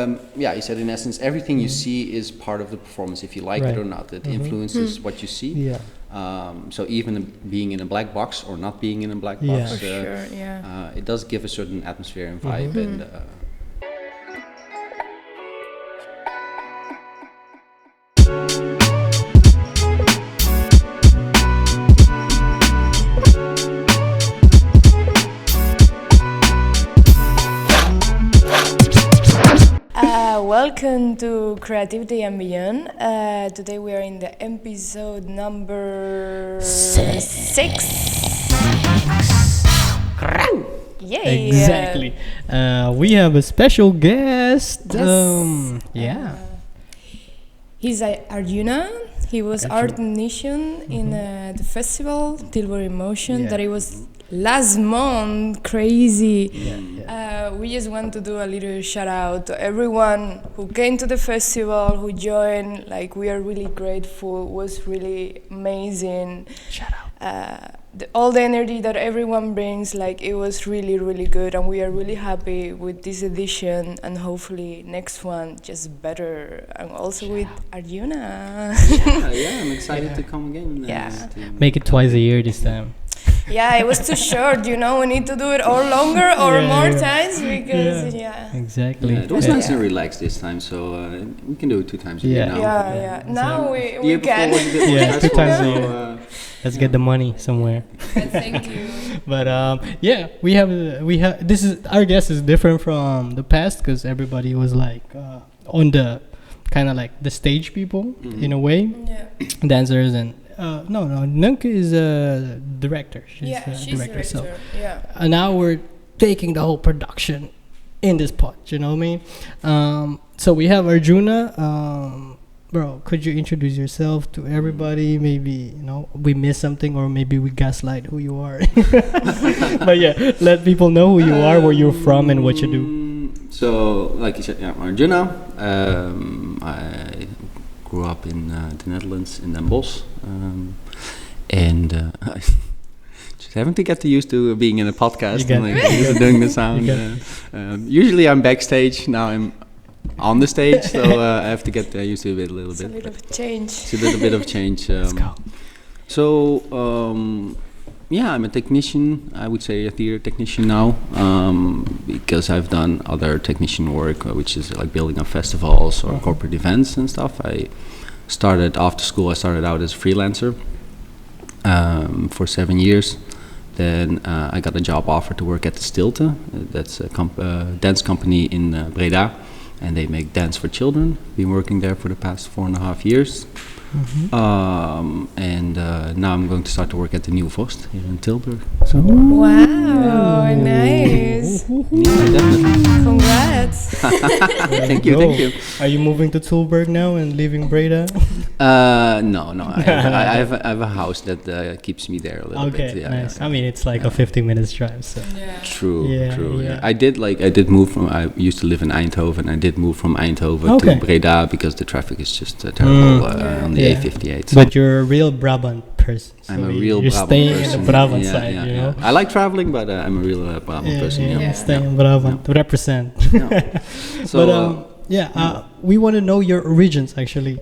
he said in essence, everything you see is part of the performance, if you like it or not. It influences what you see. Yeah. So even being in a black box or not being in a black Yeah. box, For sure, yeah. it does give a certain atmosphere and vibe. And Welcome to Creativity and Beyond. Today we are in the episode number 6. Yay! Exactly. We have a special guest. Yes. He's Arjuna. He was art technician in the festival Tilbury Motion that it was last month. Crazy. We just want to do a little shout out to everyone who came to the festival, who joined. Like, we are really grateful. It was really amazing. Shout out. All the energy that everyone brings, like, it was really, really good, and we are really happy with this edition, and hopefully next one just better, and also with Arjuna. I'm excited to come again. Make it twice a year this time. Yeah, it was too short, we need to do it or longer or more times because, Exactly. It was nice and relaxed this time, so we can do it 2 times a year now. Yeah. Now we can. Was a bit more 2 times a so, year. Let's get the money somewhere. Thank you. But we have this is our guest is different from the past because everybody was like on the kind of like the stage people in a way, dancers and Nunke is a director. She's director. So and now we're taking the whole production in this pot. You know what I mean? So we have Arjuna. Bro, could you introduce yourself to everybody? Maybe, we missed something or maybe we gaslight who you are. But yeah, let people know who you are, where you're from, and what you do. So, like you said, I'm Arjuna. I grew up in the Netherlands, in Den Bosch. And just having to get used to being in a podcast and doing the sound. Usually I'm backstage, now I'm on the stage, so I have to get used to it a little bit. It's a little change. It's a little bit of change. Let's go. So, I'm a technician. I would say a theater technician now, because I've done other technician work, which is like building up festivals or corporate events and stuff. After school, I started out as a freelancer for 7 years. Then I got a job offer to work at the Stilte. That's a dance company in Breda. And they make dance for children. Been working there for the past 4.5 years. And now I'm going to start to work at the Nieuwe Vorst here in Tilburg. So wow, nice. Yeah, definitely. Congrats. Thank you. Are you moving to Tilburg now and leaving Breda? No. I have a house that keeps me there a little bit. Okay, nice. I mean, it's like a 15 minutes drive. So. True. Yeah. I did move from. I used to live in Eindhoven. I did move from Eindhoven to Breda because the traffic is just terrible on the A58. So. But you're a real Brabant person. So I'm a real Brabant person. You're staying in the Brabant side, you know. I like traveling, but I'm a real Brabant person. Staying in Brabant, represent. So, we want to know your origins actually.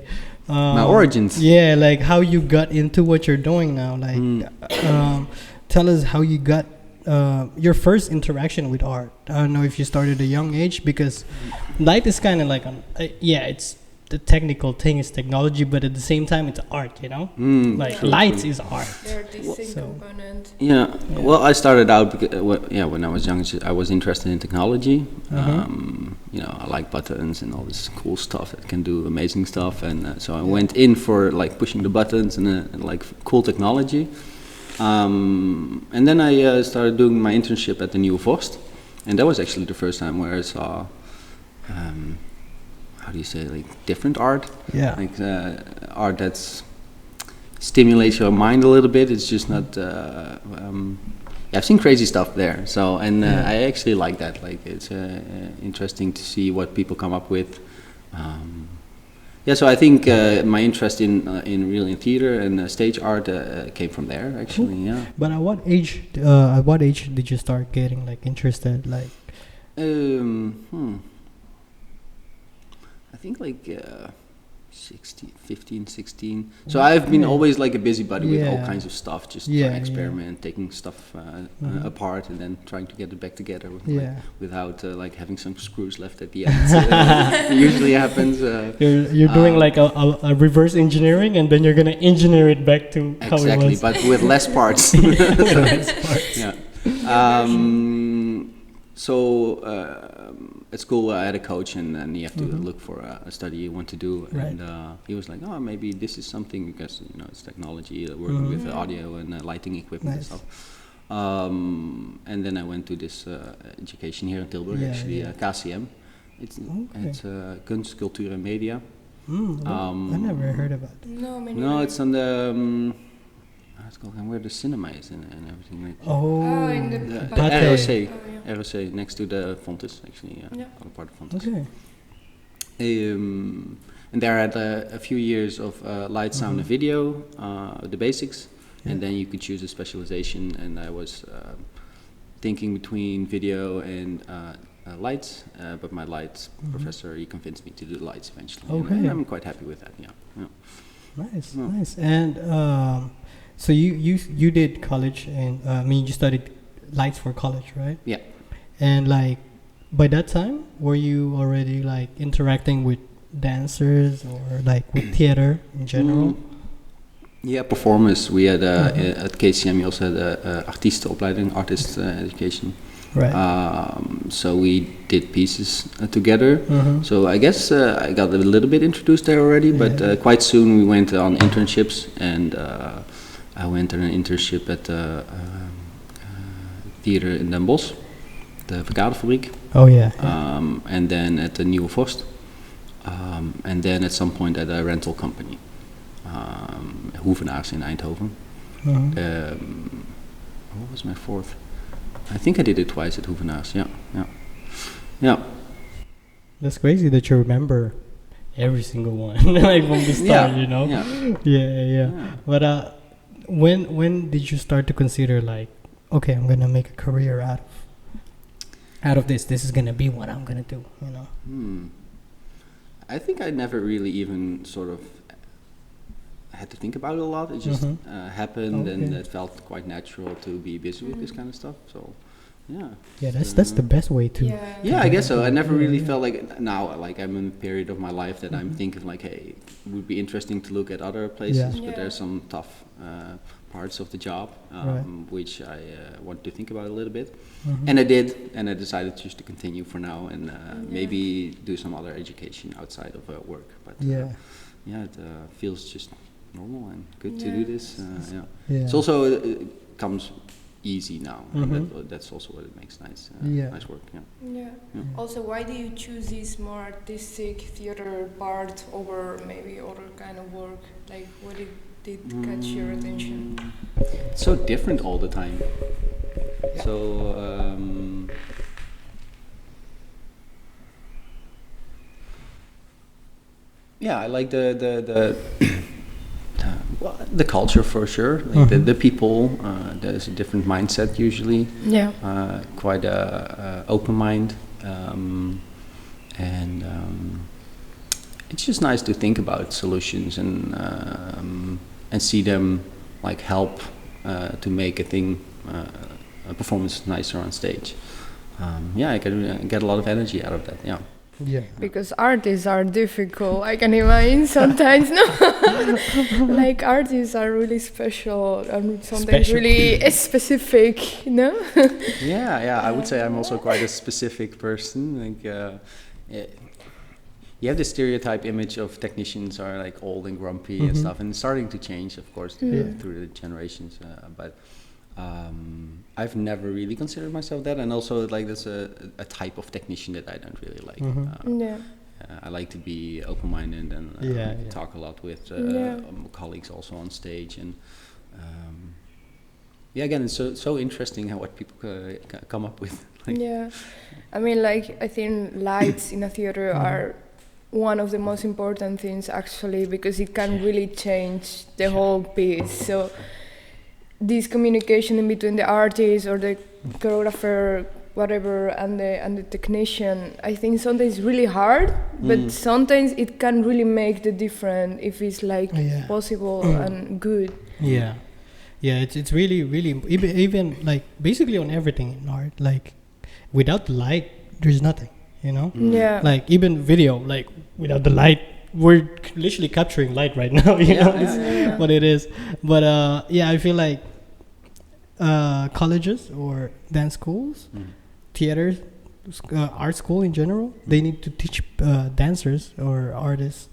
My origins. Yeah, like how you got into what you're doing now. Like, tell us how you got your first interaction with art. I don't know if you started at a young age because light is kind of like it's the technical thing is technology, but at the same time it's art, light is art. They're distinct component. Well, I started out because, when I was young, I was interested in technology. I like buttons and all this cool stuff that can do amazing stuff, and so I went in for like pushing the buttons and like cool technology. And then I started doing my internship at the Nieuwe Vorst, and that was actually the first time where I saw how do you say, like different art, like art that's stimulates your mind a little bit. It's just not I've seen crazy stuff there, so I actually like that. Like it's interesting to see what people come up with. So I think my interest in theater and stage art came from there actually. But at what age did you start getting like interested? Like think like 15, 16. So I've been always like a busybody with all kinds of stuff, just trying to experiment, taking stuff apart and then trying to get it back together without like having some screws left at the end. It usually happens. You're doing like a reverse engineering, and then you're gonna engineer it back to how it was. Exactly, but with less parts. Yeah. At school I had a coach, and then you have to look for a study you want to do, and he was like, "Oh, maybe this is something because it's technology, working with audio and lighting equipment and stuff." And then I went to this education here in Tilburg, actually, KCM. It's Kunst, Cultuur en Media. I never heard about it. No, it's on the. It's called, and where the cinema is and everything like that. In the ROC, next to the Fontes, actually, other part of Fontes. Okay. And there I had a few years of light, sound, and video, the basics, and then you could choose a specialization. And I was thinking between video and lights, but my lights professor, he convinced me to do the lights eventually. Okay. And I'm quite happy with that. Yeah. Nice. And so you did college, and you studied lights for college, right? Yeah. And like by that time, were you already like interacting with dancers or like with theater in general? Yeah, performers. We had at KCM we also had artiestenopleiding, artist education. Right. So we did pieces together. So I guess I got a little bit introduced there already, but quite soon we went on internships, and I went on an internship at the theater in Den Bosch, the Verkadefabriek. Oh yeah. And then at the Nieuwe Vorst. And then at some point at a rental company, Hoevenaars in Eindhoven. What was my fourth? I think I did it twice at Hoevenaars. Yeah. That's crazy that you remember every single one, like from the start, Yeah. But when did you start to consider like, okay, I'm gonna make a career out of this. This is gonna be what I'm gonna do. I think I never really even sort of had to think about it a lot. It just happened, and it felt quite natural to be busy with this kind of stuff. So, that's the best way to. I guess so. I never really felt like now, like I'm in a period of my life that I'm thinking like, hey, it would be interesting to look at other places, but there's some tough parts of the job which I want to think about a little bit, and I did, and I decided just to continue for now, and maybe do some other education outside of work. But it feels just normal and good to do this. It's also it comes easy now, and that's also what it makes nice work. Also, why do you choose this more artistic theater part over maybe other kind of work? Like, what did catch your attention? It's so different all the time. So I like the culture for sure. Like the people. There's a different mindset usually. Quite a open mind, and it's just nice to think about solutions and see them like help to make a performance nicer on stage. I can get a lot of energy out of that. Because artists are difficult, I can imagine sometimes. No, like artists are really special and sometimes really specific. No. I would say I'm also quite a specific person. Like, you have the stereotype image of technicians are like old and grumpy and stuff, and it's starting to change, of course, through the generations. But I've never really considered myself that, and also like that's a type of technician that I don't really like. I like to be open-minded and talk a lot with colleagues also on stage, and again, it's so interesting how what people come up with. I mean, like I think lights in a theater are one of the most important things actually, because it can really change the whole piece. So this communication in between the artist or the choreographer, whatever, and the technician, I think sometimes it's really hard, but sometimes it can really make the difference if it's like possible and good. Yeah, it's really even like basically on everything in art. Like without the light, there's nothing. You know. Yeah. Like even video, like without the light, we're literally capturing light right now. You know, it's what it is. But I feel like colleges or dance schools, theaters, art school in general, they need to teach dancers or artists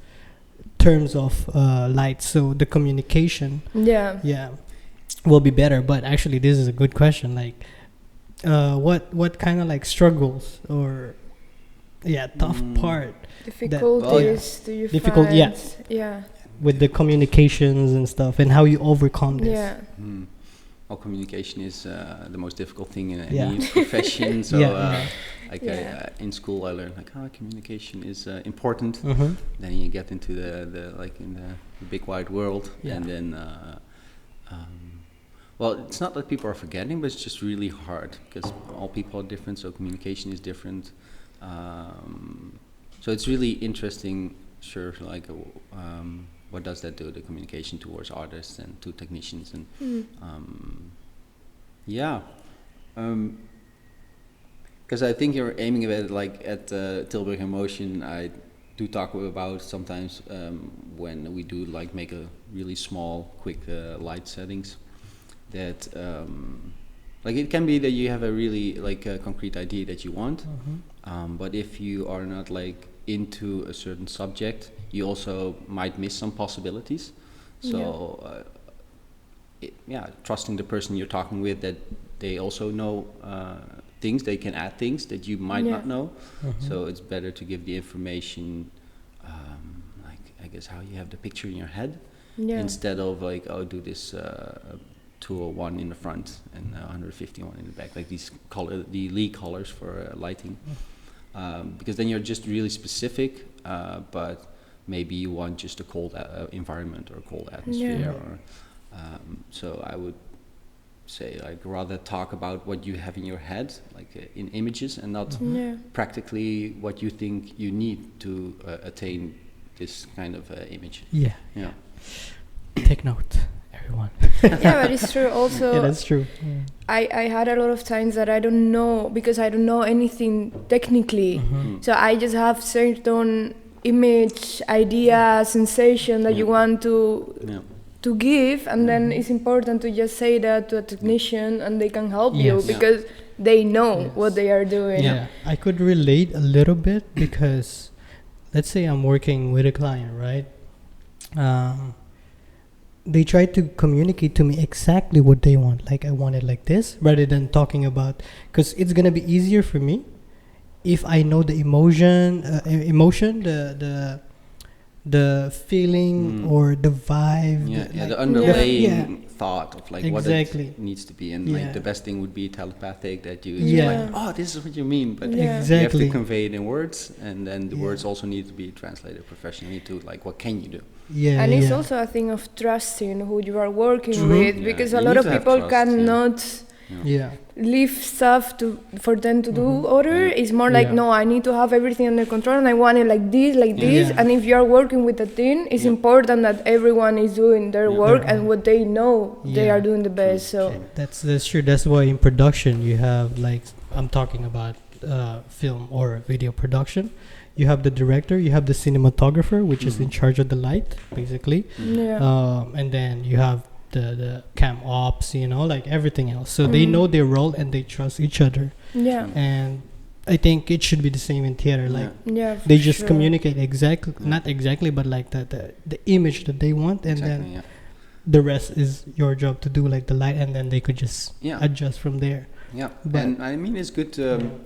terms of light, so the communication will be better. But actually this is a good question, like what kind of like struggles or tough part difficulties do you find? With the communications and stuff, and how you overcome this. Well, communication is the most difficult thing in any profession. So, in school, I learned like, communication is important. Then you get into the like in the big wide world, and then, well, it's not that people are forgetting, but it's just really hard because all people are different. So communication is different. So it's really interesting. Sure, like. What does that do, the communication towards artists and to technicians? And because I think you're aiming at it like at Tilburg Emotion. I do talk about sometimes when we do like make a really small, quick light settings. That like it can be that you have a really like a concrete idea that you want, but if you are not like into a certain subject, you also might miss some possibilities. So trusting the person you're talking with, that they also know things, they can add things that you might not know. So it's better to give the information like I guess how you have the picture in your head, instead of like, do this 201 in the front and 151 in the back, like these the Lee colors for lighting. Because then you're just really specific, but maybe you want just a cold environment or a cold atmosphere. Or, so I would say like rather talk about what you have in your head, like in images, and not practically what you think you need to attain this kind of image. Take note, everyone. But it's true also. That's true. I had a lot of times that I don't know, because I don't know anything technically. So I just have certain image, idea, sensation that you want to give, and then it's important to just say that to a technician and they can help you because they know what they are doing. I could relate a little bit because let's say I'm working with a client, right? They try to communicate to me exactly what they want. Like, I want it like this, rather than talking about, because it's gonna be easier for me if I know the emotion, the feeling or the vibe. The underlying thought of like exactly what it needs to be, and like the best thing would be telepathic, that you like, oh, this is what you mean, but you have to convey it in words, and then the words also need to be translated professionally to like, what can you do? And it's also a thing of trusting who you are working with, because a lot of people cannot leave stuff for them to do order. It's more like, no, I need to have everything under control and I want it like this. And if you're working with a team, it's important that everyone is doing their work and what they know they are doing the best. So that's true. That's why in production you have, like, I'm talking about film or video production, you have the director, you have the cinematographer, which is in charge of the light, basically, and then you have the cam ops, like everything else. So they know their role and they trust each other. And I think it should be the same in theater. Like, they just communicate exactly, not exactly, but like the image that they want, and then the rest is your job to do, like the light, and then they could just adjust from there. And I mean, it's good.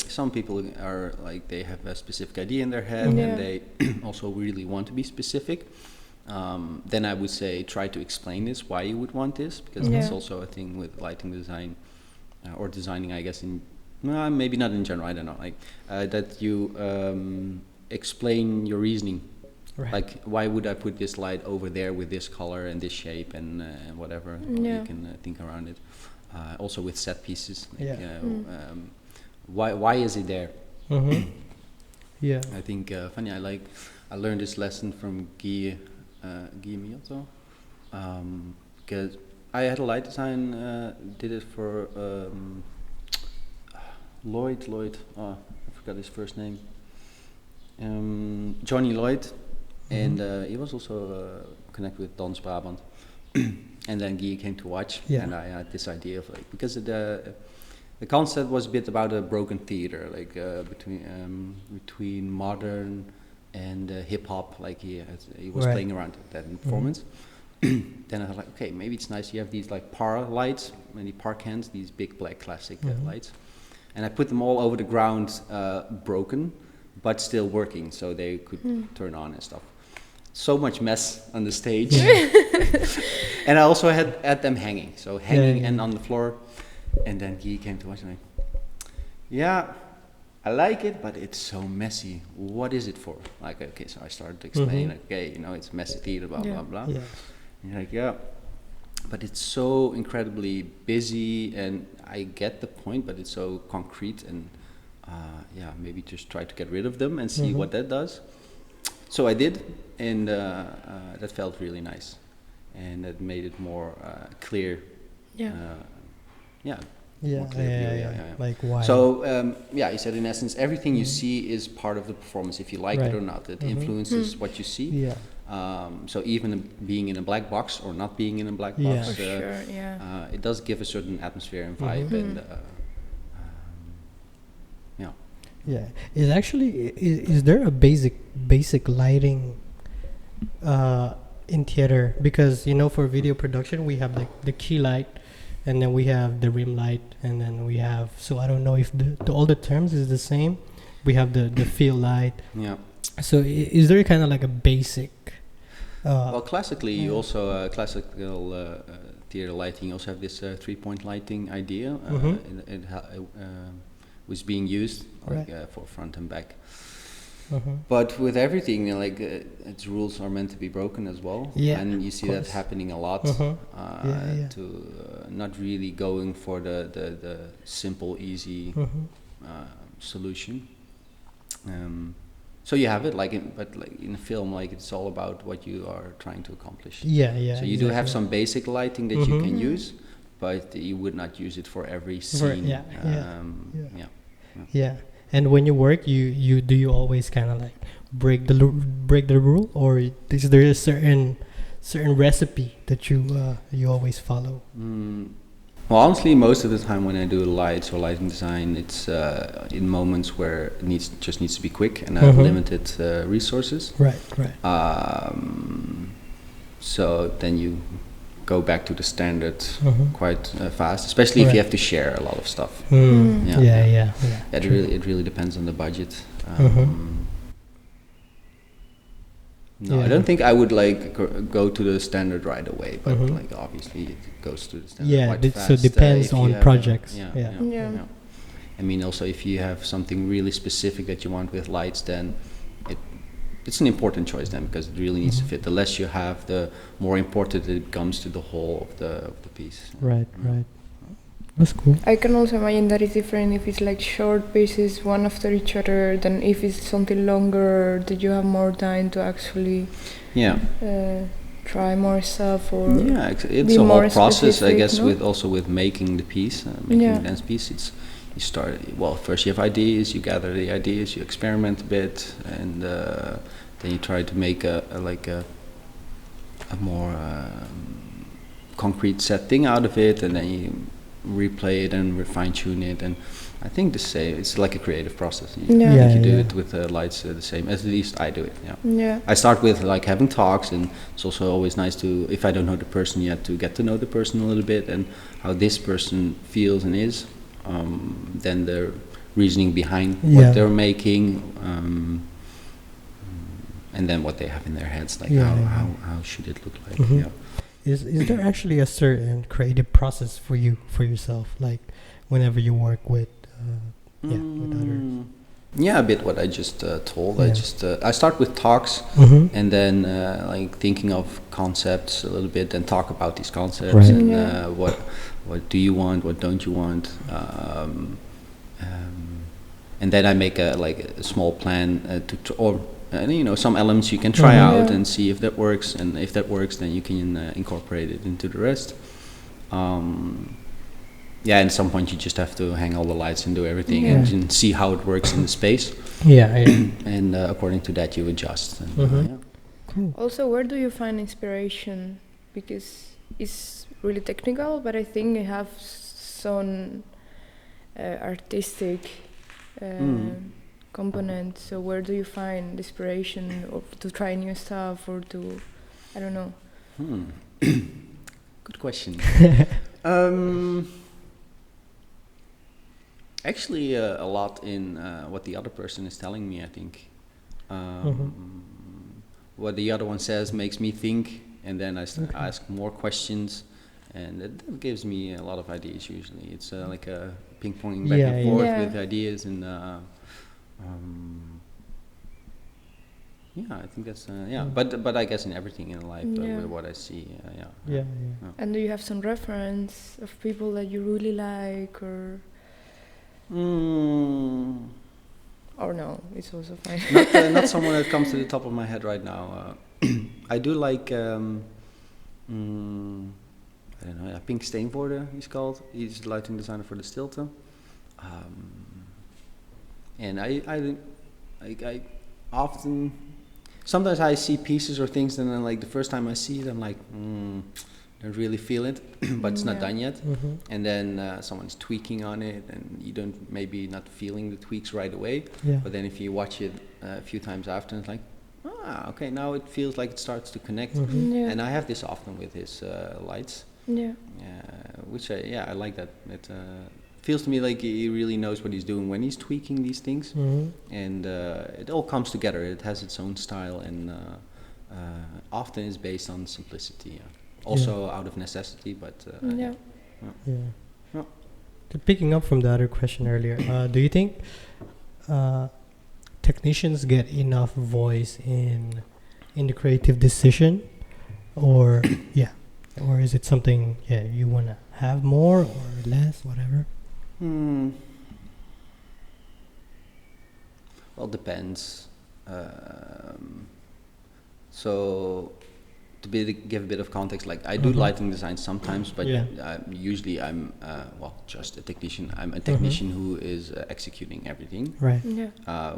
Some people are like, they have a specific idea in their head, and they also really want to be specific. Then I would say try to explain this, why you would want this, because that's also a thing with lighting design or designing, I guess, in maybe not in general, I don't know, like that you explain your reasoning. Like, why would I put this light over there with this color and this shape and whatever? You can think around it. Also with set pieces, like, why is it there? Yeah. I think funny. I learned this lesson from Guy Mioto, because I had a light design. Did it for Lloyd. Oh, I forgot his first name. Johnny Lloyd, and he was also connected with Dons Brabant. And then Guy came to watch, and I had this idea of like, because the concept was a bit about a broken theater, like between modern and hip hop. Like he was playing around with that in performance. Then I was like, okay, maybe it's nice. You have these like par lights, many par cans, these big black classic lights, and I put them all over the ground, broken, but still working, so they could turn on and stuff. So much mess on the stage, and I also had them hanging, and on the floor. And then he came to watch and I like it, but it's so messy. What is it for? Like, okay, so I started to explain, okay, it's messy theater, blah, blah, blah. Yeah. And you're like, but it's so incredibly busy, and I get the point, but it's so concrete, and maybe just try to get rid of them and see what that does. So I did, and that felt really nice, and that made it more clear. Like why? So he said in essence, everything you see is part of the performance, if you like it or not. It influences what you see. Yeah. So even being in a black box or not being in a black box, it does give a certain atmosphere and vibe, and yeah. Is there a basic lighting in theater? Because for video production we have the key light, and then we have the rim light, and then we have, so I don't know if all the terms is the same. We have the field light. Yeah. So is there kind of like a basic? Well, classically, you also classical theater lighting. You also have this 3-point lighting idea. It was being used for front and back. But with everything, its rules are meant to be broken as well, and you see that happening a lot. To not really going for the simple, easy solution. So you have it, but in a film, it's all about what you are trying to accomplish. So you do have some basic lighting that you can use, but you would not use it for every scene. And when you work, do you always kind of like break the rule, or is there a certain recipe that you always follow? Well, honestly, most of the time when I do lights or lighting design, it's in moments where it just needs to be quick and I have limited resources. Right. So then you go back to the standard quite fast, especially if you have to share a lot of stuff. It really depends on the budget. I don't think I would go to the standard right away, but obviously it goes to the standard quite fast. So it depends on projects. I mean, also if you have something really specific that you want with lights, then it's an important choice then, because it really needs to fit. The less you have, the more important it becomes to the whole of the piece. Right. That's cool. I can also imagine that it's different if it's like short pieces, one after each other, than if it's something longer, that you have more time to actually try more stuff, or it's a whole process, I guess, with making the piece, making the dance piece. You start, first you have ideas, you gather the ideas, you experiment a bit, and then you try to make a more concrete set thing out of it, and then you replay it and fine tune it. And I think it's like a creative process. You do it with lights the same, at least I do it. I start with having talks, and it's also always nice to, if I don't know the person yet, to get to know the person a little bit and how this person feels and is. Then the reasoning behind what they're making, and then what they have in their heads, how should it look like? Is there actually a certain creative process for yourself, like whenever you work with others? Yeah, a bit what I just told. I start with talks, and then thinking of concepts a little bit, and talk about these concepts, and what do you want, what don't you want, and then I make a small plan some elements you can try out and see if that works, and if that works, then you can incorporate it into the rest. And at some point you just have to hang all the lights and do everything and see how it works in the space. And according to that you adjust. And, Cool. Also, where do you find inspiration? Because it's really technical, but I think you have some artistic component. So where do you find inspiration to try new stuff or to, I don't know? Good question. Actually, a lot in what the other person is telling me, I think. What the other one says makes me think, and then I ask more questions, and it gives me a lot of ideas usually. It's like a ping-ponging back and forth with ideas, and I think that's but I guess in everything in life with what I see, And do you have some reference of people that you really like, or or no, it's also fine. Not someone that comes to the top of my head right now. I do like I don't know, Pink Steenvoorde he's called. He's the lighting designer for the Stilte. And I often, sometimes I see pieces or things, and then like the first time I see it, I'm like, don't really feel it, but it's not done yet. And then someone's tweaking on it, and you don't, maybe not feeling the tweaks right away. But then if you watch it a few times after, it's like, okay, now it feels like it starts to connect. And I have this often with his lights. Which I like that. It feels to me like he really knows what he's doing when he's tweaking these things. And it all comes together. It has its own style, and often is based on simplicity. Also out of necessity, but Picking up from the other question earlier, do you think technicians get enough voice in the creative decision, or or is it something you want to have more or less, whatever? Well, depends. So to give a bit of context, like I do lighting design sometimes, but usually I'm just a technician. I'm a technician who is executing everything,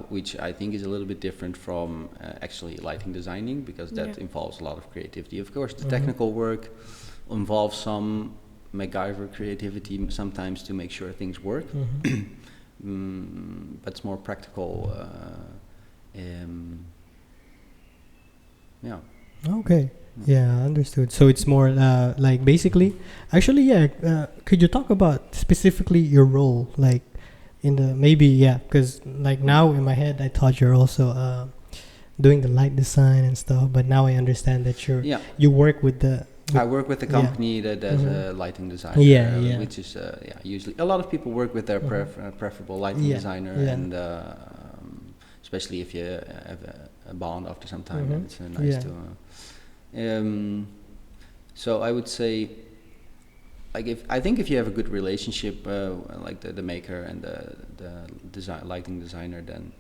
which I think is a little bit different from actually lighting designing, because that involves a lot of creativity. Of course, the technical work involves some MacGyver creativity sometimes to make sure things work, but it's more practical. Okay. Yeah, understood. So it's more like basically, actually, could you talk about specifically your role, like in the because like now in my head I thought you're also doing the light design and stuff, but now I understand that you work with the. I work with a company that does a lighting designer, which is usually a lot of people work with their preferable lighting designer, and especially if you have a bond after some time, it's nice to. So I would say, like I think if you have a good relationship, like the maker and the lighting designer, then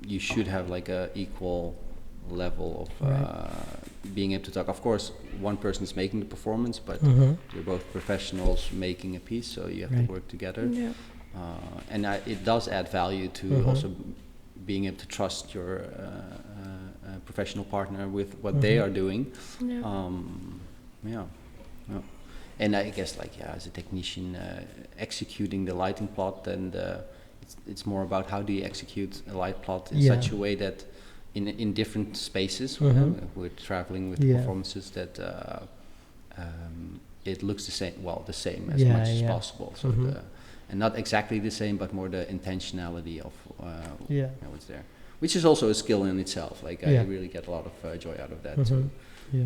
you should have like a equal level of being able to talk. Of course, one person is making the performance, but you're both professionals making a piece, so you have to work together. And it does add value to also being able to trust your professional partner with what they are doing. And I guess as a technician executing the lighting plot, and it's more about how do you execute a light plot in such a way that in different spaces we're traveling with performances that it looks the same as much as possible. So and not exactly the same, but more the intentionality of what's there, which is also a skill in itself. Like I really get a lot of joy out of that, to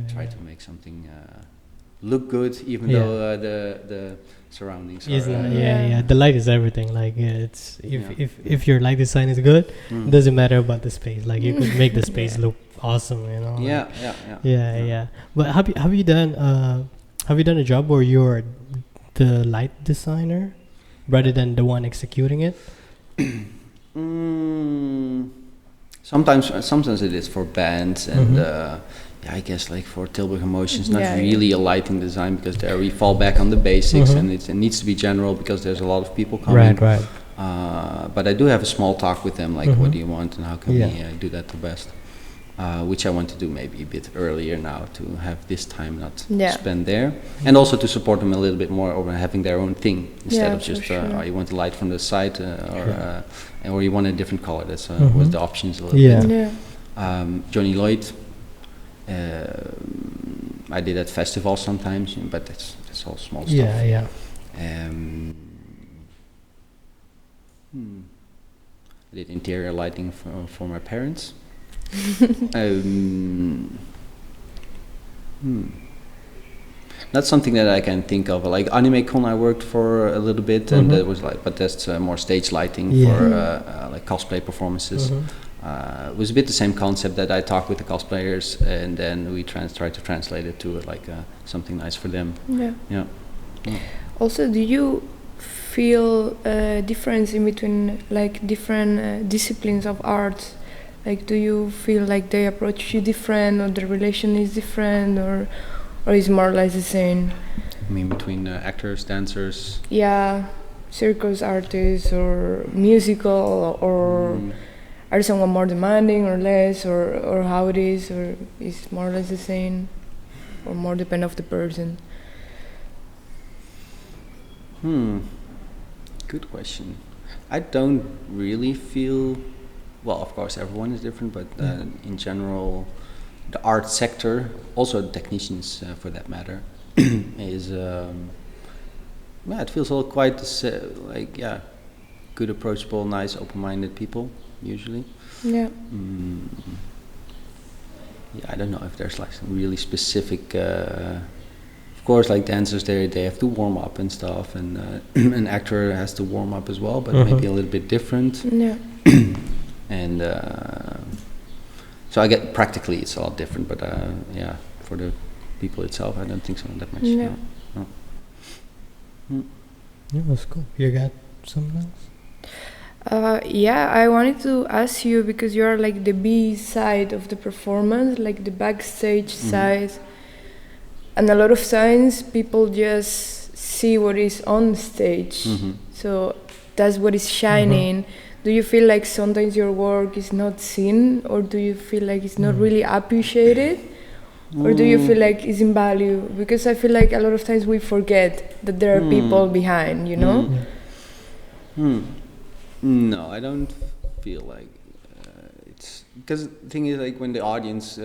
try to make something look good, even though the surroundings are. The light is everything. Like it's if your light design is good, it doesn't matter about the space. Like you could make the space look awesome, you know. But have you done a job where you're the light designer rather than the one executing it? Sometimes it is for bands, and yeah, I guess like for Tilburg Emotions, not really a lighting design, because there we fall back on the basics, and it needs to be general because there's a lot of people coming. Right. But I do have a small talk with them, like what do you want and how can we do that the best. Which I want to do maybe a bit earlier now, to have this time not spent there, and also to support them a little bit more over having their own thing instead of just oh, you want the light from the side or you want a different color. That's was the options a little bit. Johnny Lloyd, I did at festivals sometimes, but that's all small stuff. I did interior lighting for my parents. Not something that I can think of. Like AnimeCon, I worked for a little bit, and that was like, but that's more stage lighting for like cosplay performances. It was a bit the same concept, that I talk with the cosplayers, and then we try to translate it to like something nice for them. Also, do you feel a difference in between like different disciplines of art? Like, do you feel like they approach you different, or the relation is different, or is more or less the same? I mean, between actors, dancers? Yeah, circus artists, or musical, or are someone more demanding or less, or how it is, or is more or less the same, or more depend of the person? Good question. I don't really feel. Well, of course, everyone is different, but in general, the art sector, also the technicians for that matter, is it feels all quite like good, approachable, nice, open-minded people usually. I don't know if there's like some really specific. Of course, like dancers, they have to warm up and stuff, and an actor has to warm up as well, but maybe a little bit different. And so I get practically it's a lot different, but for the people itself, I don't think so that much. No. Yeah, that's cool. You got something else? I wanted to ask you, because you are like the B side of the performance, like the backstage side, and a lot of times people just see what is on stage, so that's what is shining. Do you feel like sometimes your work is not seen, or do you feel like it's not really appreciated, or do you feel like it's in value? Because I feel like a lot of times we forget that there are people behind, you know? No, I don't feel like it's, because the thing is, like when the audience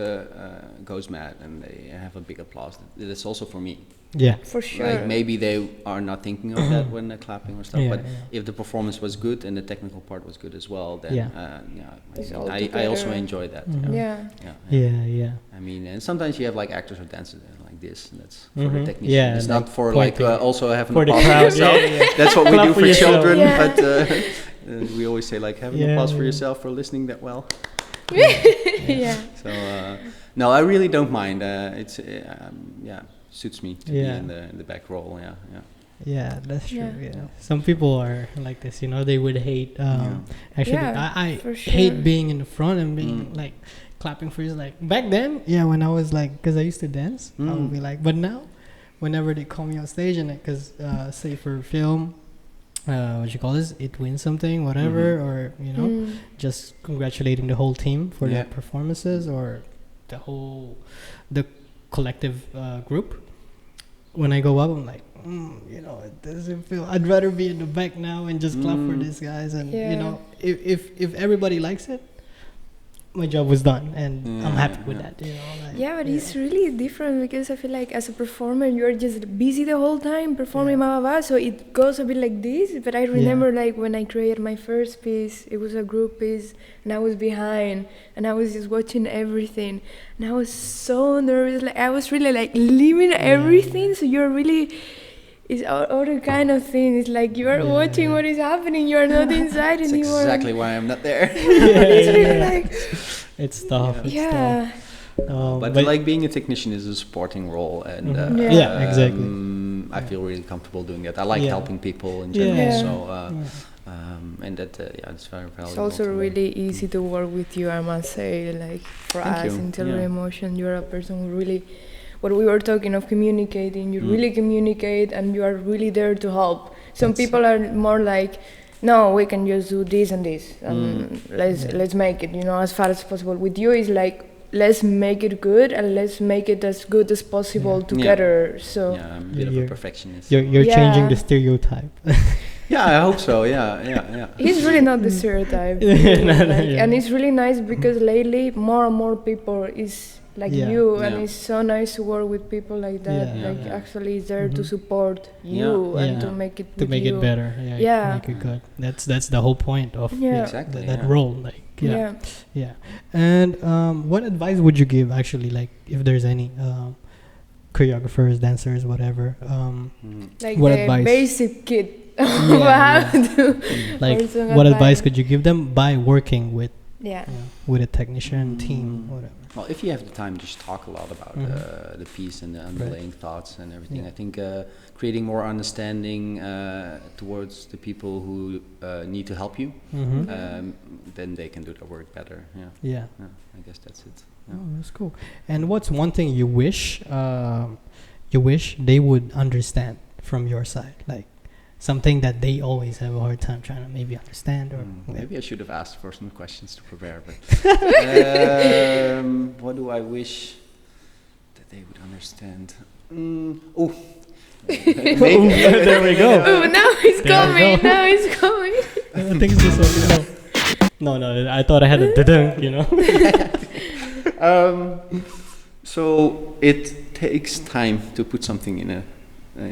goes mad and they have a big applause, that's also for me. Yeah, for sure. Like maybe they are not thinking of that when they're clapping or stuff, but if the performance was good and the technical part was good as well, then I also enjoy that. I mean, and sometimes you have like actors or dancers like this, and that's for the technician. Yeah, it's like not for like also having for applause the for crowd. yourself. That's what we do for children, but we always say like have an applause for yourself for listening that well. So no, I really don't mind. It's suits me to be in the back role. Yeah, that's true. Yeah. Some people are like this, you know. They would hate. Actually, I hate being in the front and being like clapping for you. Like back then, when I was like, because I used to dance, I would be like. But now, whenever they call me on stage and because say for film, what you call this, it wins something, whatever, or you know, just congratulating the whole team for their performances, or the collective group. When I go up, I'm like, you know, it doesn't feel. I'd rather be in the back now and just clap for these guys. And you know, if everybody likes it, my job was done, and I'm happy with that. You know, like, but it's really different, because I feel like as a performer, you're just busy the whole time performing, so it goes a bit like this. But I remember like when I created my first piece, it was a group piece, and I was behind, and I was just watching everything, and I was so nervous. Like I was really like living everything. So you're really. It's other kind of thing. It's like you are watching what is happening. You are not inside That's anymore. Exactly why I'm not there. It's really like it's tough. But like being a technician is a supporting role, and exactly. I feel really comfortable doing that. I like helping people in general, And that it's very valuable. It's also to learn. really easy to work with you, I must say. Like for Thank us you. in Tilbury Yeah. Emotion, you're a person who really, what we were talking of communicating, you really communicate and you are really there to help. Some people are more like, no, we can just do this and this, and let's make it, as far as possible. With you, it's like, let's make it good and let's make it as good as possible together. So Yeah, I'm a bit of a perfectionist. You're changing the stereotype. Yeah, I hope so. Yeah. he's really not the stereotype. And it's really nice because lately more and more people is like you, and it's so nice to work with people like that. Actually is there to support you and to make it better. Make it good. That's the whole point of exactly that role. Like And what advice would you give actually, like if there's any choreographers, dancers, whatever? Like what the advice? basic kit. Like what advice could you give them by working with with a technician team, whatever? Well, if you have the time, just talk a lot about the piece and the underlying thoughts and everything. I think creating more understanding towards the people who need to help you, then they can do their work better. Yeah, I guess that's it. Yeah. Oh, that's cool. And what's one thing you wish they would understand from your side, like something that they always have a hard time trying to maybe understand, or maybe I should have asked for some questions to prepare, but what do I wish that they would understand? Maybe. There we go. Oh, now he's coming. Now he's coming. I think it's this one. No, I thought I had a da-dunk, So it takes time to put something in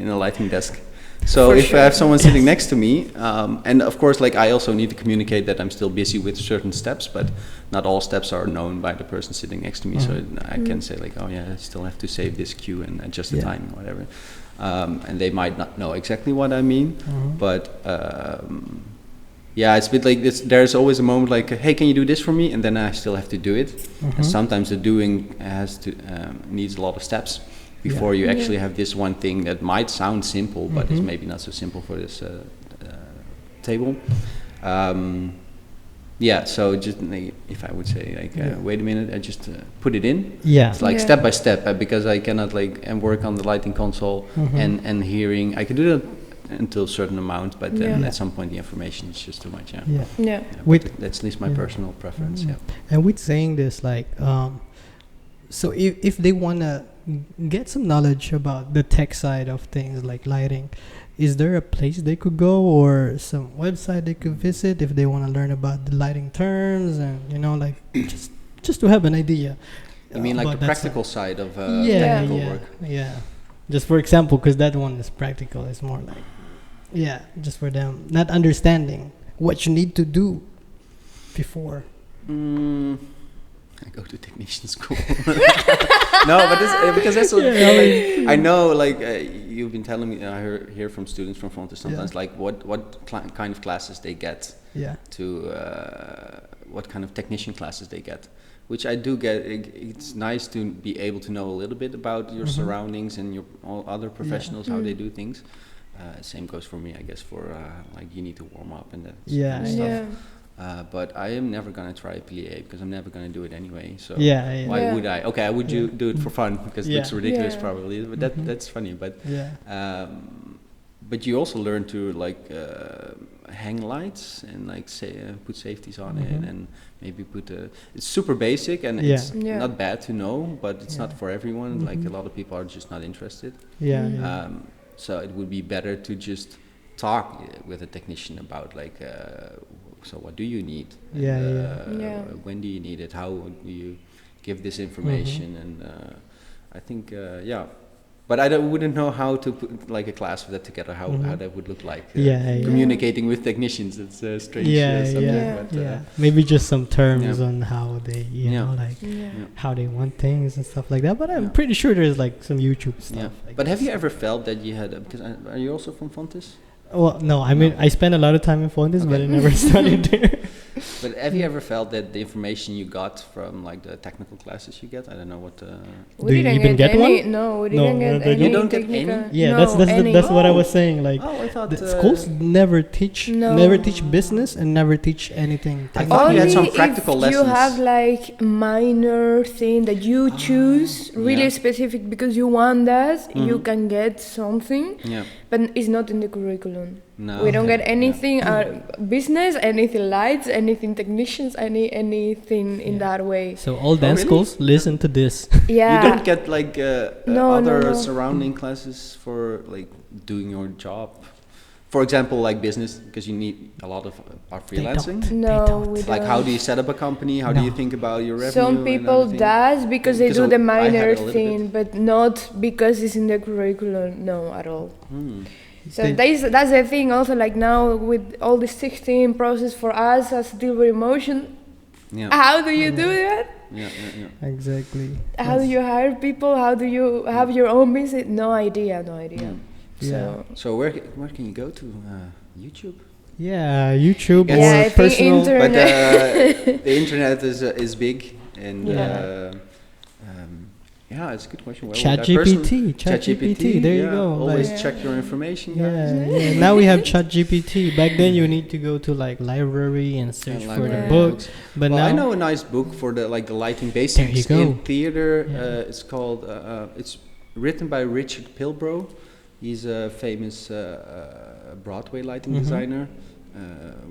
a lighting desk. So if I have someone sitting next to me, and of course, like I also need to communicate that I'm still busy with certain steps, but not all steps are known by the person sitting next to me. So I can say like, oh yeah, I still have to save this cue and adjust the time, whatever. And they might not know exactly what I mean, but it's a bit like this. There's always a moment like, hey, can you do this for me? And then I still have to do it. And sometimes the doing needs a lot of steps before you actually have this one thing that might sound simple, but is maybe not so simple for this table. So just if I would say like, wait a minute, I just put it in. It's like step by step, because I cannot and work on the lighting console and hearing. I can do that until a certain amount, but then at some point the information is just too much. That's at least my personal preference. And with saying this, like, so if they wanna get some knowledge about the tech side of things like lighting, is there a place they could go or some website they could visit if they want to learn about the lighting terms and like just to have an idea? You mean like the practical side of technical work? Just for example, because that one is practical. It's more like just for them not understanding what you need to do before. I go to technician school. No, but because that's what I know. Like you've been telling me, I hear from students from Fontes sometimes, like what kind of classes they get. To what kind of technician classes they get, which I do get. It's nice to be able to know a little bit about your surroundings and your all other professionals, how they do things. Same goes for me, I guess. For like you need to warm up and that kind of stuff. But I am never gonna try PLA because I'm never gonna do it anyway. So why would I? Okay, I would do it for fun because it looks ridiculous probably, but that's funny. But but you also learn to like hang lights and like put safeties on it and maybe put it's super basic and it's not bad to know, but it's not for everyone. Like a lot of people are just not interested. So it would be better to just talk with a technician about like so what do you need? When do you need it? How do you give this information? And I think but I wouldn't know how to put like a class of that together. How that would look like. Communicating with technicians. It's a strange subject. But, maybe just some terms on how they how they want things and stuff like that. But I'm pretty sure there's like some YouTube stuff. Like but have you ever felt that you had because are you also from Fontes? Well, no. I mean, I spent a lot of time in Fontes, but I never studied there. But have you ever felt that the information you got from like the technical classes you get? I don't know what. Do you even get any, one? No, we No, didn't get they any. don't? You don't get technical. any? Yeah, no, that's what I was saying. Like, Oh, I thought the schools never teach business and never teach anything. I thought you Only had some practical if you lessons. have like minor thing that you choose really yeah. specific because you want that, you Mhm. can get something, Yeah. but it's not in the curriculum. No. We don't Okay. get anything business, anything lights, anything technicians, anything in that way. So all dance really? schools listen to this. Yeah. You don't get like No, other no. surrounding classes for like doing your job. For example, like business, because you need a lot of freelancing. No, we don't. Like how do you set up a company? How do you think about your revenue? Some and people everything? does because they Because do the I had minor a little thing, but not because it's in the curriculum. No, at all. Hmm. So They- that's the thing. Also, like now with all the 16 process for us as delivery emotion, Yeah. how do you do that? Yeah, yeah. Exactly. How do you hire people? How do you have your own business? No idea. Mm. So So where can you go to? YouTube. Yeah, YouTube Yes. or Yeah, I think personal. internet. But the internet is big, and Yeah. yeah, it's a good question. Where would I ChatGPT. There you yeah, go. Always like- check your information. guys. yeah. Now we have ChatGPT. Back then you need to go to like library and search And for the library books. But Well, now I know a nice book for the lighting basics you go. in theater. Yeah. It's called. It's written by Richard Pilbrow. He's a famous Broadway lighting Mhm. designer.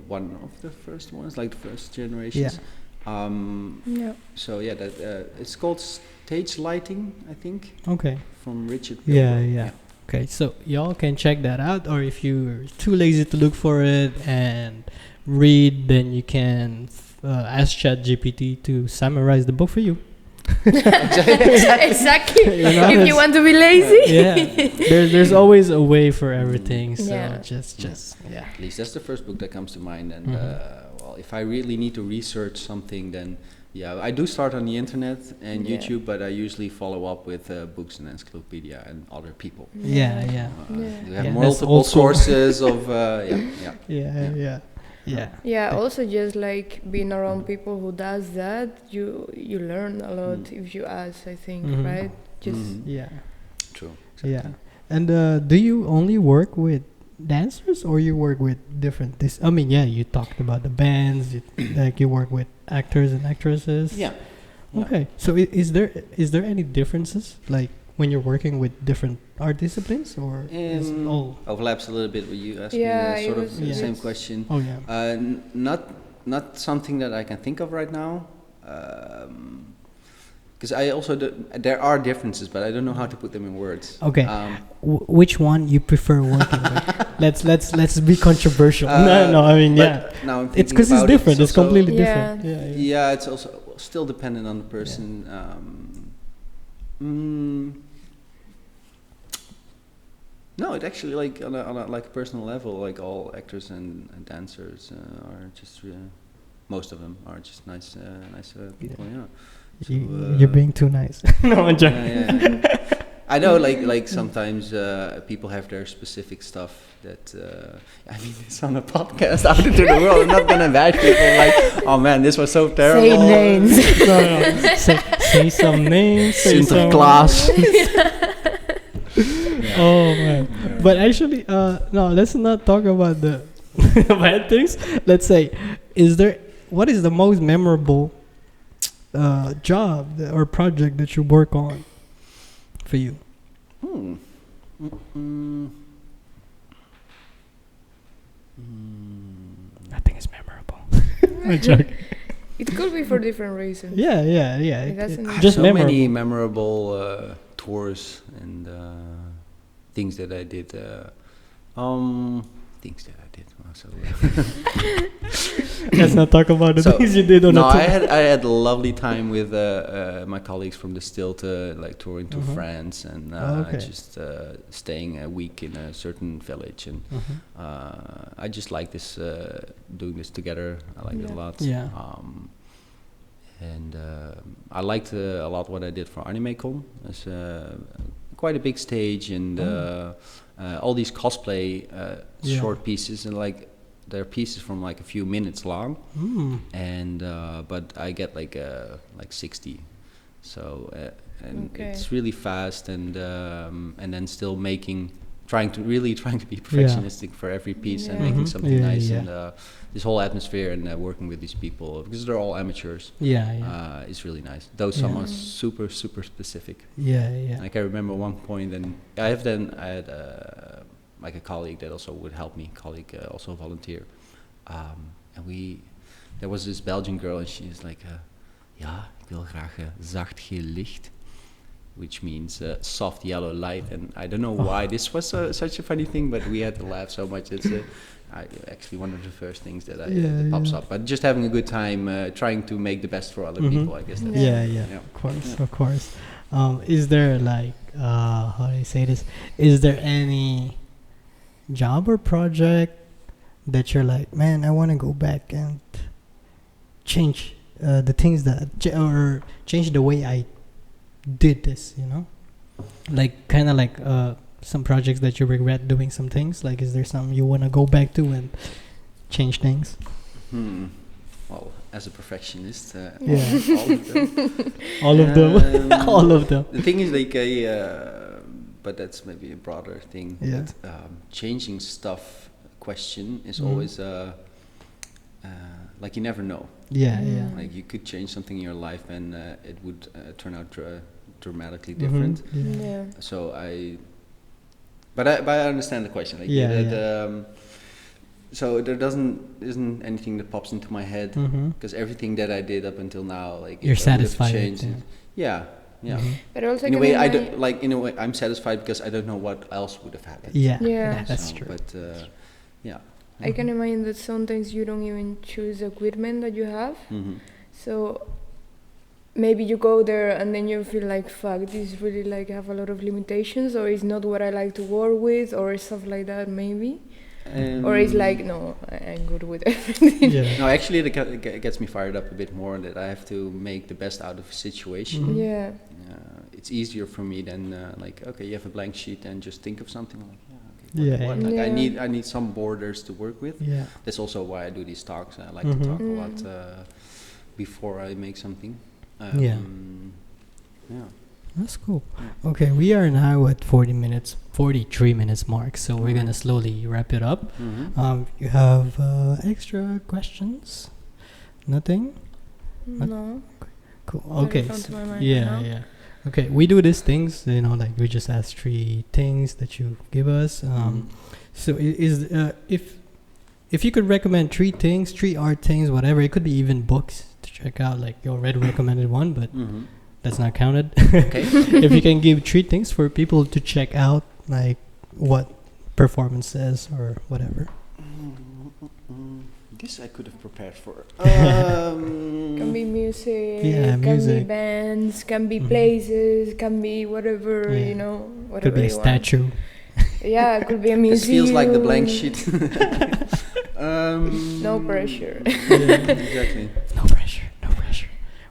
One of the first ones, like the first generations. yeah. So yeah, that it's called Stage Lighting, I think, okay. from Richard. Yeah, Pilbrow. yeah. Okay, so y'all can check that out, or if you're too lazy to look for it and read, then you can ask ChatGPT to summarize the book for you. Exactly. You know, if you it's- want to be lazy. Yeah, there's always a way for everything. So Yeah. just yeah. At least that's the first book that comes to mind. And Mhm. well, if I really need to research something, then yeah, I do start on the internet and Yeah. YouTube, but I usually follow up with books and encyclopedia and other people. Yeah, yeah. Yeah. You Yeah, have that's multiple also- sources of Yeah, also just like being around people who does that, you learn a lot if you ask, I think, Mhm. right? Just Mhm. Yeah. True. Yeah. And do you only work with dancers or you work with different I mean, yeah, you talked about the bands, like you work with actors and actresses. Yeah. Okay. So is there any differences like when you're working with different art disciplines or is it all Overlaps a little bit with you asking Yeah, it sort of was- the Yeah. same question. Oh yeah. Not something that I can think of right now. Because I also there are differences, but I don't know how to put them in words. Okay. Which one you prefer working with? Let's be controversial. No, I mean, but yeah. Now I'm It's thinking because it's about it, different. It's also- completely Yeah. different. Yeah. Yeah, it's also still dependent on the person. No, it actually like on a like personal level, like all actors and dancers are just most of them are just nice people. Yeah. So, You're being too nice. No, I'm joking. yeah. I know, like sometimes people have their specific stuff that. I mean, it's on a podcast out into the world. I'm not gonna bash people like, oh man, this was so terrible. say names. No. Say some names. Say some Sinterklaas. Oh man. But actually, no, let's not talk about the bad things. Let's say, what is the most memorable job or project that you work on for you? Nothing is memorable. I'm joking. It could be for different reasons. Yeah. It doesn't I have Just so memorable. many memorable tours and things that I did. Things that I did. So, Let's not talk about the So, things you did on no, the I tour. had a lovely time with my colleagues from the Stilt, like touring to Mhm. France and Okay. just staying a week in a certain village. And I just like this doing this together. I like it a lot. Yeah. And I liked a lot what I did for AnimeCon. It's quite a big stage and all these cosplay Yeah. short pieces and like they're pieces from like a few minutes long, and but I get like 60, so and it's really fast, and then still trying to be perfectionistic for every piece and making something nice, and this whole atmosphere and working with these people, because they're all amateurs, is really nice. Though some are super specific. Like I remember one point, and I had like a colleague that also would help me, also a volunteer, and there was this Belgian girl, and she's like, ja, ik wil graag zacht geel licht, which means soft yellow light, and I don't know why this was such a funny thing, but we had to laugh so much. It's actually one of the first things that pops up. But just having a good time, trying to make the best for other people, I guess. That's of course. Is there like how do I say this? Is there any job or project that you're like, man, I want to go back and change the things or change the way I did this, like kind of like some projects that you regret doing some things, like is there something you want to go back to and change things? Well, as a perfectionist, all of them all of them. The thing is like but that's maybe a broader thing, that changing stuff question is always like you never know. Like you could change something in your life and it would turn out dramatically different. So but I understand the question. Like so there isn't anything that pops into my head, because everything that I did up until now, like you're satisfied. But also in a way, in a way, I'm satisfied because I don't know what else would have happened. That's true. But I can imagine that sometimes you don't even choose the equipment that you have. So maybe you go there and then you feel like, fuck, this really like have a lot of limitations, or it's not what I like to work with, or stuff like that maybe. Or it's like, no, I'm good with everything. No, actually it gets me fired up a bit more, that I have to make the best out of a situation. It's easier for me than like, okay, you have a blank sheet and just think of something like, I need some borders to work with. That's also why I do these talks. I like to talk a lot before I make something. That's cool. Okay, we are now at 43 minutes mark, so we're gonna slowly wrap it up. You have extra questions? Nothing? No. Cool. Okay. Okay, we do these things, like we just ask 3 things that you give us. So if you could recommend 3 things, 3 art things, whatever, it could be even books to check out. Like you already recommended one, but that's not counted. Okay. If you can give 3 things for people to check out, like what performances or whatever. This I could have prepared for. Can be music, can be bands, can be places, can be whatever, whatever. Could be a statue. It could be a museum. It feels like the blank sheet. No pressure. Exactly. No pressure.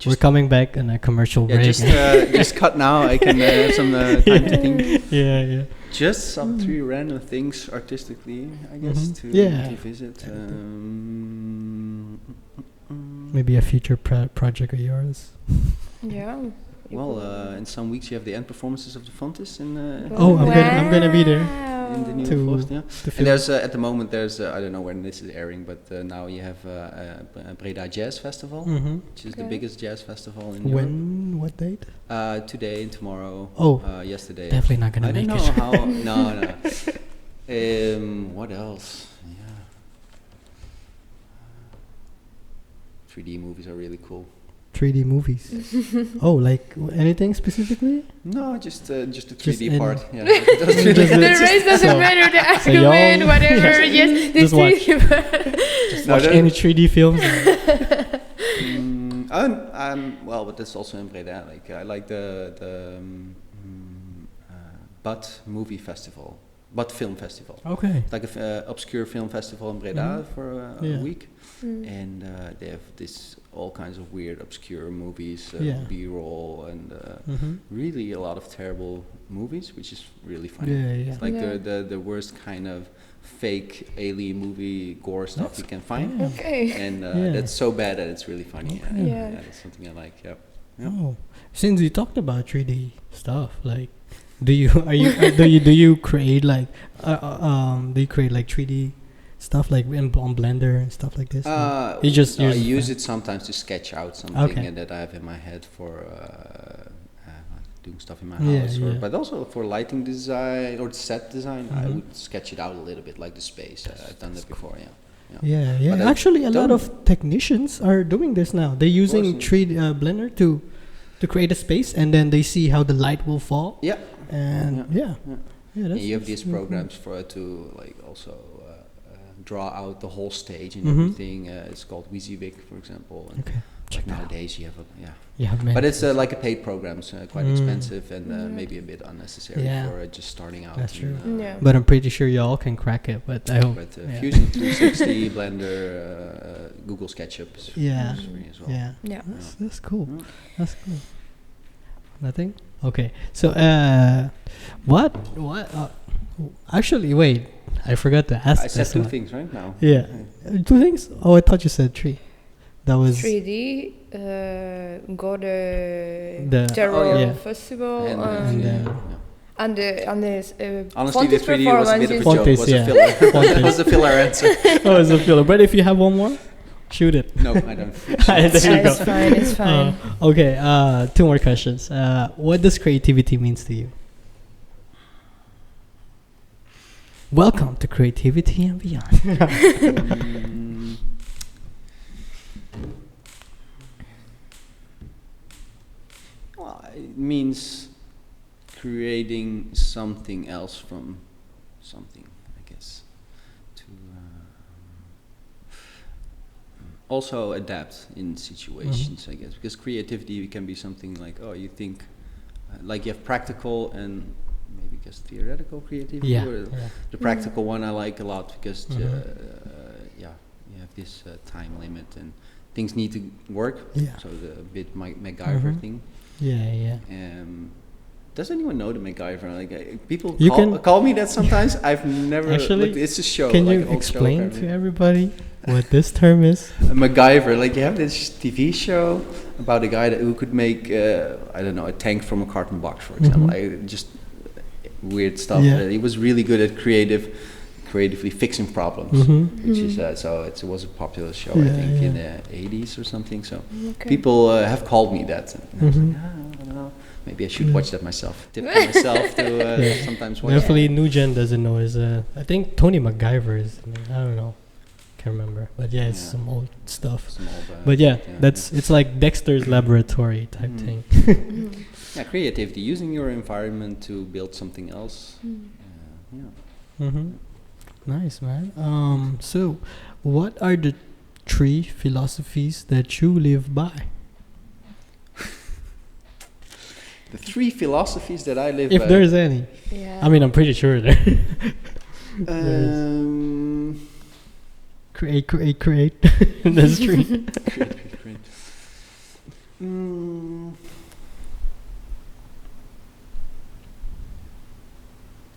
We're coming back in a commercial break. Just cut now. I can have some time to think. Just some 3 random things artistically, I guess, to visit. Maybe a future project of yours. Well, in some weeks you have the end performances of the Fontes in. I'm gonna be there. In the new Forst, and there's at the moment there's I don't know when this is airing, but now you have Breda Jazz Festival, which is the biggest jazz festival in Europe. What date? Today and tomorrow. Yesterday. Definitely not gonna make it. I don't know how. No. What else? 3D movies are really cool. 3D movies. Like anything specifically? No, just the 3D part. The rest doesn't matter. The argument, whatever. Yes, just watch. Just watch any 3D films. Well, but that's also in Breda. Like I like the But Movie Festival. but film festival. Okay. Like a obscure film festival in Breda for a week, and they have this all kinds of weird obscure movies, B-roll, and really a lot of terrible movies, which is really funny. It's like the worst kind of fake alien movie gore stuff you can find. And that's so bad that it's really funny. That's something I like. Oh, since you talked about 3D stuff, like, do you create like 3D stuff like on Blender and stuff like this? You just I use it sometimes to sketch out something that I have in my head for doing stuff in my house, but also for lighting design or set design. I would sketch it out a little bit, like the space. I've done that before. But actually, a lot of technicians are doing this now. They're using 3D Blender to create a space, and then they see how the light will fall. And you have these programs for to like also draw out the whole stage and everything. It's called WYSIWYG, for example. And like nowadays you have but it's like a paid program, so quite expensive and maybe a bit unnecessary for just starting out. That's true. But I'm pretty sure y'all can crack it. But I hope. But Fusion 360, Blender, Google SketchUp is free as well. That's cool. That's cool. Nothing. Okay. So what? Actually, wait. I forgot to ask. I said two things right now. Yeah. 2 things. Oh, I thought you said 3. That was 3D. Go the Terror Festival. And the honestly, the 3D was a bit of a joke. Fontes, Was a filler. That was a filler answer. Oh, it's a filler. But if you have one more, shoot it. No, I don't. There you go. It's fine. Okay. 2 more questions. What does creativity means to you? Welcome to Creativity and Beyond. Well, it means creating something else from something, I guess. To also adapt in situations, I guess, because creativity can be something like, you think, like you have practical and maybe just theoretical creativity. The practical one I like a lot because you have this time limit and things need to work. So the bit MacGyver thing. Does anyone know the MacGyver? Like people call me that sometimes. I've never. Actually, it's a show. Can like you explain to everybody what this term is? MacGyver, like you have this TV show about a guy who could make I don't know, a tank from a carton box, for example. Like just weird stuff. He was really good at creatively fixing problems, which is so it was a popular show, I think, in the 80s or something. So people have called me that. And I was like, I don't know. Maybe I should watch that myself. Tip for myself to sometimes watch. Definitely, new gen doesn't know. Is I think Tony MacGyver is. I don't know. Can't remember. But it's some old stuff. Some old, but it's like Dexter's Laboratory type thing. Creativity, using your environment to build something else. Nice, man. So, what are the 3 philosophies that you live by? The 3 philosophies that I live by. If there's any. I mean, I'm pretty sure there. Create. That's 3. create.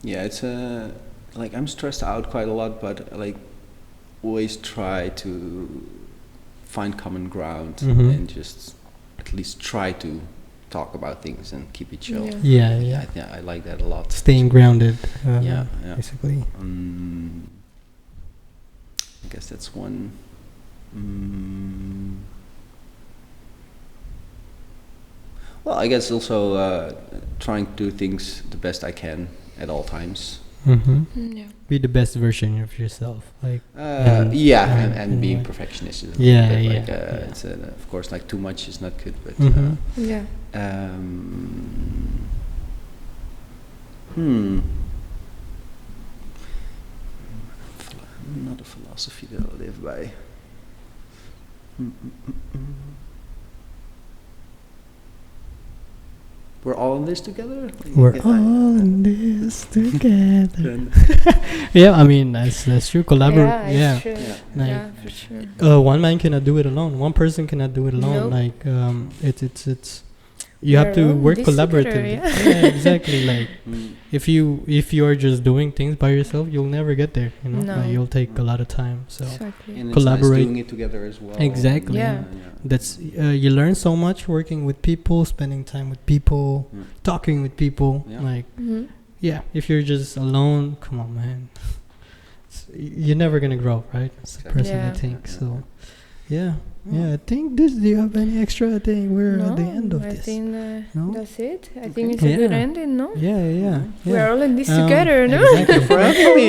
It's like I'm stressed out quite a lot, but like always try to find common ground and just at least try to talk about things and keep it chill. I like that a lot. Staying grounded. Basically. I guess that's one. Well, I guess also trying to do things the best I can at all times. Be the best version of yourself, like and being perfectionist. It's of course, like too much is not good, but not a philosophy that I live by. we're all in this together. We're all in this together. Yeah, I mean that's true. Collaborate. Yeah, it's true. Like, Yeah, for sure. one man cannot do it alone. One person cannot do it alone. Nope. Like it's you have to We're all work this together, collaboratively. yeah. Exactly. Like if you are just doing things by yourself, you'll never get there. You know, No. like, you'll take a lot of time. So Exactly. And it's Collaborate. nice doing it together as well. Exactly. Yeah. that's you learn so much working with people, spending time with people, Yeah. talking with people. Yeah. Like Mhm. yeah, if you're just alone, come on, man. You're never gonna grow, right? It's the Exactly. person I Yeah. think. So yeah. I think this. Do you have any extra? I think we're at the end of I this. think No? that's it. I Okay. think it's a good Yeah. ending, no? Yeah. We're all in this together, no? Exactly. For having me.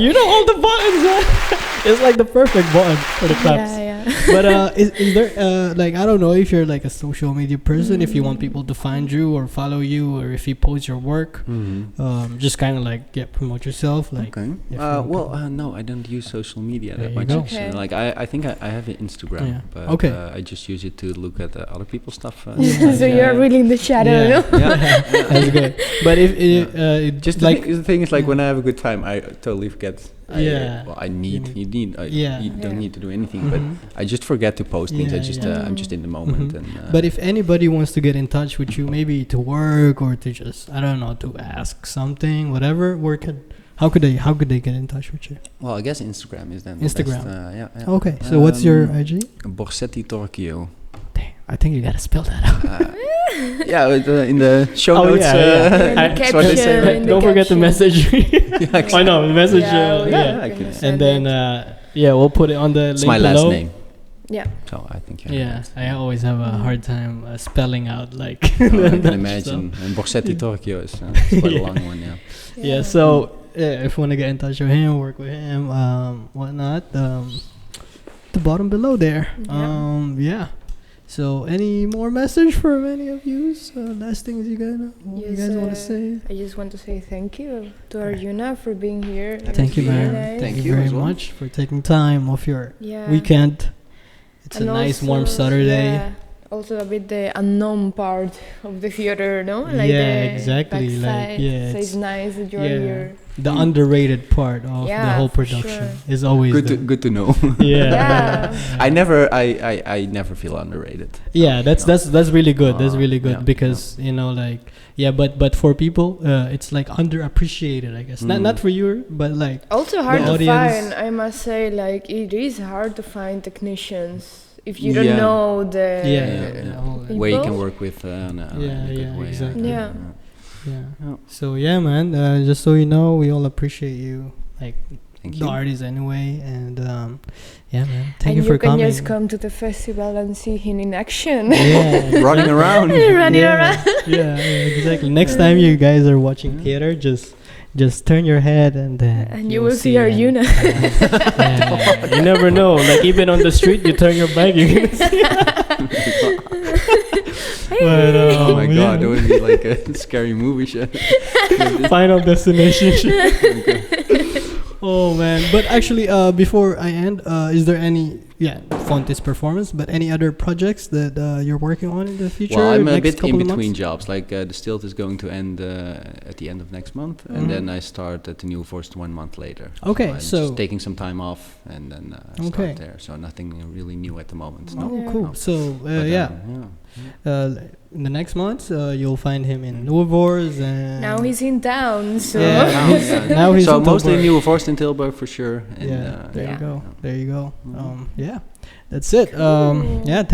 you know all the buttons. Huh? It's like the perfect button for the claps. Yeah. But is there like I don't know if you're like a social media person, if you want people to find you or follow you, or if you post your work, just kind of like promote yourself. Like Okay. if you want people. No, I don't use social media There that you much. go. Okay. Like I think I have an Instagram, Yeah. but Okay. I just use it to look at other people's stuff. So you're really in the shadow, Yeah. no? That's good. But if Just like the thing is, like when I have a good time, I totally forget. Yeah. I need. You need. Yeah. You don't Yeah. need to do anything, but I just forget to post things. Yeah. I'm just in the moment. Mhm. And But if anybody wants to get in touch with you, maybe to work or to just I don't know, to ask something, whatever, how could they get in touch with you? well, I guess Instagram is then the Instagram. best, yeah. Okay, so what's your IG? Borsetti Torchio. Dang, I think you gotta spell that out. Yeah, in the show Oh, notes. yeah, yeah. In the that's what they say. caption, in the Don't forget to caption. message me. I know, message. Yeah, yeah, I can can- And send then it. we'll put it on the It's link my last below. name, Yeah. so I think you Yeah, I always have a hard time spelling out like. I that, can imagine. And Borsetti Torchio is quite a long one, yeah. Yeah. So if you want to get in touch with him, work with him, whatnot, the bottom below there. Yeah. So any more message from any of you? Last things you guys want to say? I just want to say thank you to Arjuna for being here. It Thank was you, really man. nice. Thank Thank you you very as well. much for taking time off your Yeah. weekend. It's And a nice also, warm Saturday. Yeah, also a bit the unknown part of the theater, no? Yeah, the exactly, like, backside. yeah, So it's- it's nice that you're yeah. here. The underrated part of the Yeah, whole for production sure. is always Good to know. yeah. Yeah. I never feel underrated. Yeah, that's really good. That's really good Yeah, because but for people, it's like underappreciated, I guess. Not for you, but like Also hard The to audience- find, I must say, like it is hard to find technicians if you don't Yeah. know the Where you can people. work with in a Yeah, good yeah, way. exactly. Yeah. yeah. So yeah, man. Just so you know, we all appreciate you, like Thank the you. artists anyway, and yeah, man. Thank And you for can coming. just come to the festival and see him in action. Yeah, Running around. Running yeah, around. yeah, exactly. Next time you guys are watching theater, just turn your head and then And you you'll will see Arjuna. You never know. Like even on the street, you turn your back, you're gonna see. But, Oh my god, yeah. that would be like a scary movie show. Final destination. Oh man! But actually, before I end, is there any Fontes performance, but any other projects that you're working on in the future? Well, I'm a next bit in couple of between months? jobs. Like the Stilt is going to end at the end of next month, and then I start at the New Forest 1 month later. Okay, I'm so- just taking some time off and then Okay. start there. So nothing really new at the moment. No. Oh, Yeah. cool. So But, in the next month, you'll find him in Nieuwvoors and Now he's in town, so Yeah. Now he's so in mostly Tilburg. New Forest in Tilburg for sure. And, There Yeah. you go. There you go. Mhm. Yeah, that's it.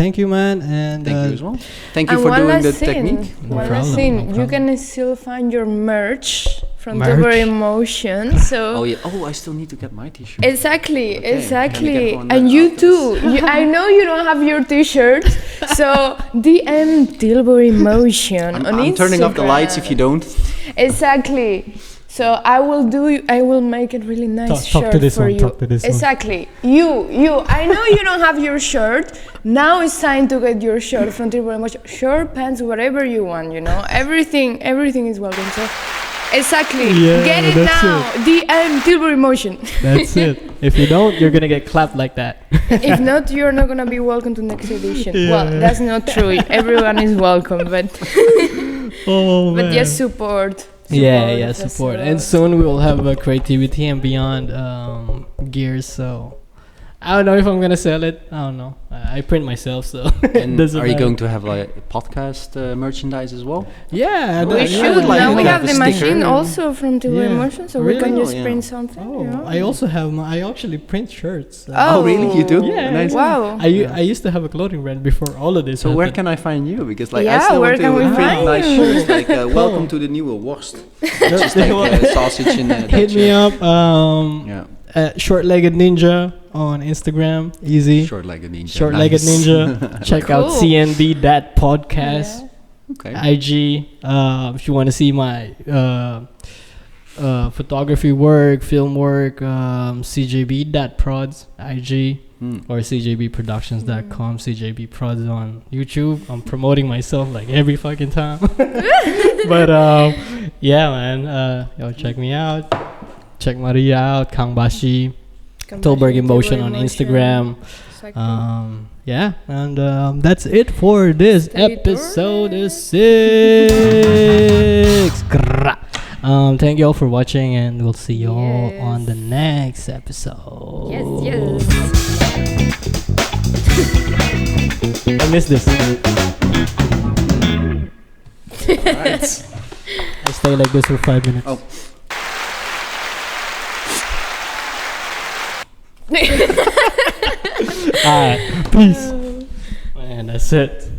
Thank you, man. And Thank you as well. Thank you And for one doing last the thing, technique. No one problem, last thing, no you problem. can still find your merch from Merch? Tilburg Emotion. So Oh yeah. Oh, I still need to get my T-shirt. exactly, Okay, can we exactly. get one And after you this? too. I know you don't have your T-shirt, so DM Tilburg Emotion on I'm turning off the lights if you don't. Exactly. So I will make a really nice Talk shirt to this for one, you. talk to this one. Exactly. You. I know you don't have your shirt. Now it's time to get your shirt from Tilburg Emotion. Shirt, pants, whatever you want. You know, everything is welcome. So Exactly. Yeah, Get it that's now. DM Tilbury Motion. That's it. If you don't, you're gonna get clapped like that. If not, you're not gonna be welcome to next edition. Yeah. Well, that's not true. Everyone is welcome, but Oh man. but just support. Yeah, the support. festival. And soon we will have creativity and beyond gears. So I don't know if I'm gonna sell it. I don't know. I print myself, so it And doesn't are you matter. going to have like podcast merchandise as well? Yeah, We We that- should. would like Now to we have have a the machine sticker. also from Tilbury Yeah. Motion, so we can Really? just Oh, yeah. print something. Oh, you know? I also have my. I actually print shirts. Oh, really? You do? Yeah. Nice. Wow. I used to have a clothing brand before all of this. So where happened. can I find you? Because like I Yeah, still where want can we to print find nice you? shirts like welcome to the new worst. Just They like want- sausage in hit me up. Yeah. Short-legged ninja on Instagram. Easy. Short-legged ninja. Short-legged Nice. ninja. Check out Cool. CNB that podcast. Okay. IG. If you want to see my photography work, film work, CJB that prods IG or CJBproductions.com. CJB prods on YouTube. I'm promoting myself like every fucking time. But yeah, man. Yo, check me out. Check Maria out. Kang Bashi. Tilburg Emotion on Instagram. Exactly. Yeah, and that's it for this Stay episode tuned. 6. Thank you all for watching, and we'll see you all Yes. on the next episode. Yes. I missed this. Alright. I stay like this for 5 minutes. Oh. Alright, peace. Man, that's it.